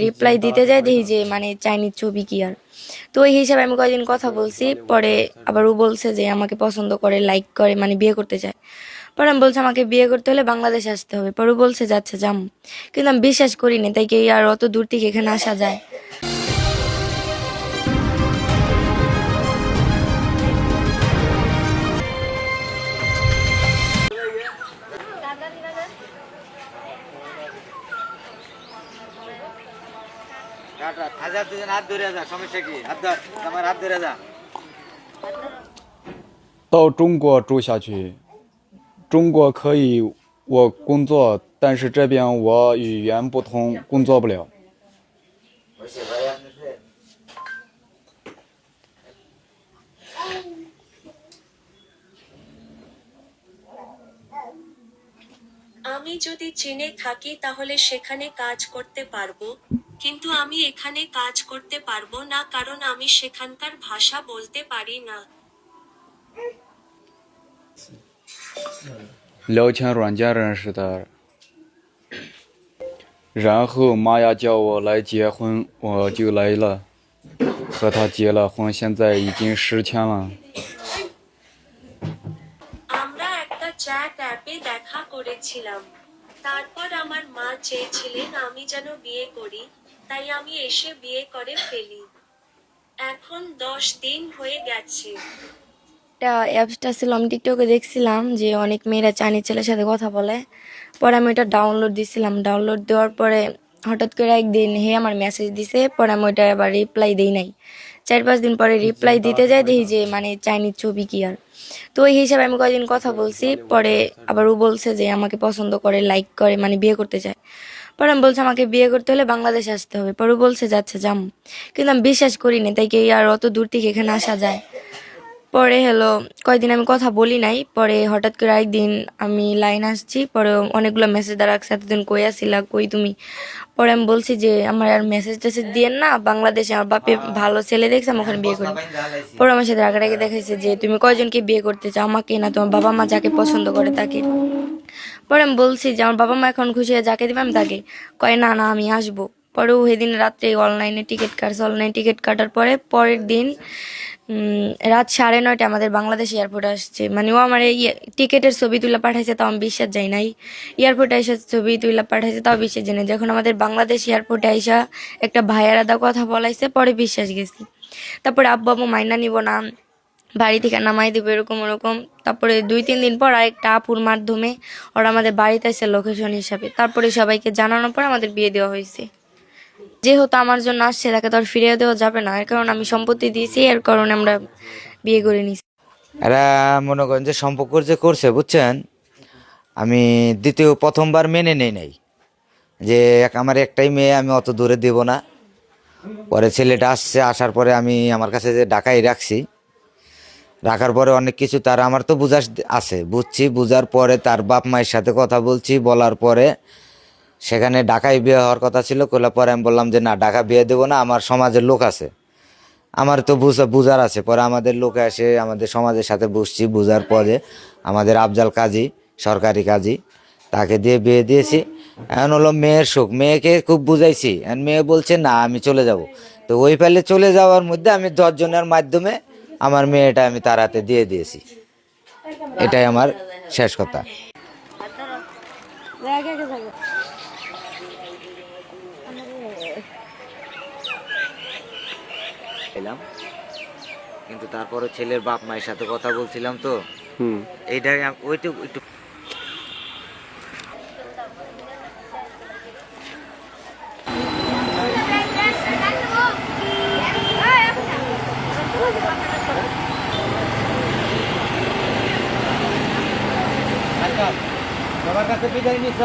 Reply দিতে যাই দেখি যে মানে চাইনিজ ছবি কি আর। তো ওই হিসাবে আমি কয়েকদিন কথা বলছি, পরে আবার ও বলছে যে আমাকে পছন্দ করে, লাইক করে, মানে বিয়ে করতে চায়। পরে আমি বলছি আমাকে বিয়ে করতে হলে বাংলাদেশে আসতে হবে। পরে ও বলছে যে আচ্ছা যাম, কিন্তু আমি বিশ্বাস করিনি, তাই কি আর অত দূর থেকে এখানে আসা যায়? হাজার দুজন হাত ধরে যা, সমস্যা কি? হাত ধর, আমার হাত ধরে যা। 到中国住下去，中国可以我工作，但是这边我语言不通，工作不了。আমি যদি চীনে থাকি তাহলে সেখানে কাজ করতে পারবো, কিন্তু আমি এখানে কাজ করতে পারবো না কারণ আমি সেখানকার ভাষা বলতে পারি না। 聊天软件认识的，然后妈呀叫我来结婚，我就来了，和他结了婚，现在已经10天了。 আমরা একটা চ্যাট অ্যাপে দেখা করেছিলাম, তারপর আমার মা চেয়েছিলেন আমি যেন বিয়ে করি, তাই আমি এসে বিয়ে করে ফেলি। এখন 10 দিন হয়ে গেছে। একটা অ্যাপসটা ছিল, আমি টিকটকে দেখছিলাম যে অনেক মেয়েরা চাইনিজ ছেলের সাথে কথা বলে। পরে আমি ওইটা ডাউনলোড দিছিলাম, ডাউনলোড দেওয়ার পরে হঠাৎ করে একদিন হে আমার মেসেজ দিছে, পরে আমি ওইটা আবার রিপ্লাই দেই নাই। 4-5 দিন পরে রিপ্লাই দিতে যাই দেখি যে মানে চাইনিজ ছবি কি আর। তো ওই হিসাবে আমি কয়েকদিন কথা বলছি, পরে আবার ও বলছে যে আমাকে পছন্দ করে, লাইক করে, মানে বিয়ে করতে চায়। পরে আমি বলছি আমাকে বিয়ে করতে হলে বাংলাদেশে আসতে হবে। পরে ও বলছে যে আচ্ছা যাম, কিন্তু আমি বিশ্বাস করিনি, তাই কি আর অত দূর থেকে এখানে আসা যায়? পরে হলো কয়েকদিন আমি কথা বলি নাই, পরে হঠাৎ করে একদিন আমি লাইন আসছি, পরে অনেকগুলো মেসেজ দ্বারা এতদিন কই আসিলা, কই তুমি? পরে আমি বলছি যে আমার আর মেসেজ টেসেজ দিয়েন না, বাংলাদেশে আমার বাপে ভালো ছেলে দেখছে, আমি ওখানে বিয়ে করি। পরে আমার সাথে রাগারাগি দেখাইছে যে তুমি কয়জনকে বিয়ে করতে চাও, আমাকে না তোমার বাবা মা যাকে পছন্দ করে তাকে? পরে আমি বলছি যে আমার বাবা মা এখন খুশি হয়ে যাকে দিবে আমি তাকে। কয় না না আমি আসবো। পরে ও সেদিন রাত্রে অনলাইনে টিকিট কাটছে, অনলাইনে টিকিট কাটার পরে পরের দিন রাত 9:30 আমাদের বাংলাদেশ এয়ারপোর্টে আসছে। মানে ও আমার এই টিকিটের ছবি তুলে পাঠাইছে, তাও আমি বিশ্বাস যাই নাই। এয়ারপোর্টে এসে ছবি তুলে পাঠাইছে, তাও বিশ্বাস যাই নাই। যখন আমাদের বাংলাদেশ এয়ারপোর্টে আইসা একটা ভাইয়ার আদা কথা বলাইছে, পরে বিশ্বাস গেছি। তারপরে আব্বু আম্মু মাইনা নিব না, বাড়ি থেকে নামাই দেবে, এরকম ওরকম। তারপরে 2-3 দিন পর আরেকটা আপুর মাধ্যমে ওরা আমাদের বাড়িতে আসছে লোকেশন হিসাবে। তারপরে সবাইকে জানানোর পর আমাদের বিয়ে দেওয়া হয়েছে। যেহেতু আমার জন্য আসছে, তাকে তো আর ফিরিয়ে দেওয়া যাবে না, এর কারণে আমি সম্পত্তি দিয়েছি, এর কারণে আমরা বিয়ে করে নিছি। এরা মনে করেন যে সম্পর্ক যে করছে, বুঝছেন, আমি প্রথমবার মেনে নেই নাই যে আমার একটাই মেয়ে, আমি অত দূরে দেব না। পরে ছেলেটা আসছে, আসার পরে আমি আমার কাছে যে ঢাকায় রাখছি, রাখার পরে অনেক কিছু তার আমার তো বুঝার আছে, বুঝছি। বুঝার পরে তার বাপ মায়ের সাথে কথা বলছি, বলার পরে সেখানে ঢাকায় বিয়ে হওয়ার কথা ছিল। কইলা পরে আমি বললাম যে না, ঢাকা বিয়ে দেবো না, আমার সমাজের লোক আছে, আমার তো বুঝার আছে। পরে আমাদের লোক এসে আমাদের সমাজের সাথে বসছি, বুঝার পরে আমাদের আফজাল কাজী, সরকারি কাজী, তাকে দিয়ে বিয়ে দিয়েছি। এখন হলো মেয়ের শোক, মেয়েকে খুব বুঝাইছি, এখন মেয়ে বলছে না আমি চলে যাব। তো ওই ফেলে চলে যাওয়ার মধ্যে আমি 10 জনের মাধ্যমে আমার মেয়েটা আমি তার হাতে দিয়ে দিয়েছি। এটাই আমার শেষ কথা। কিন্তু তারপরে ছেলের বাপ মায়ের সাথে কথা বলছিলাম, তো এইটাই ওইটুকু একটু সবার কাছে বিদায় নিছ।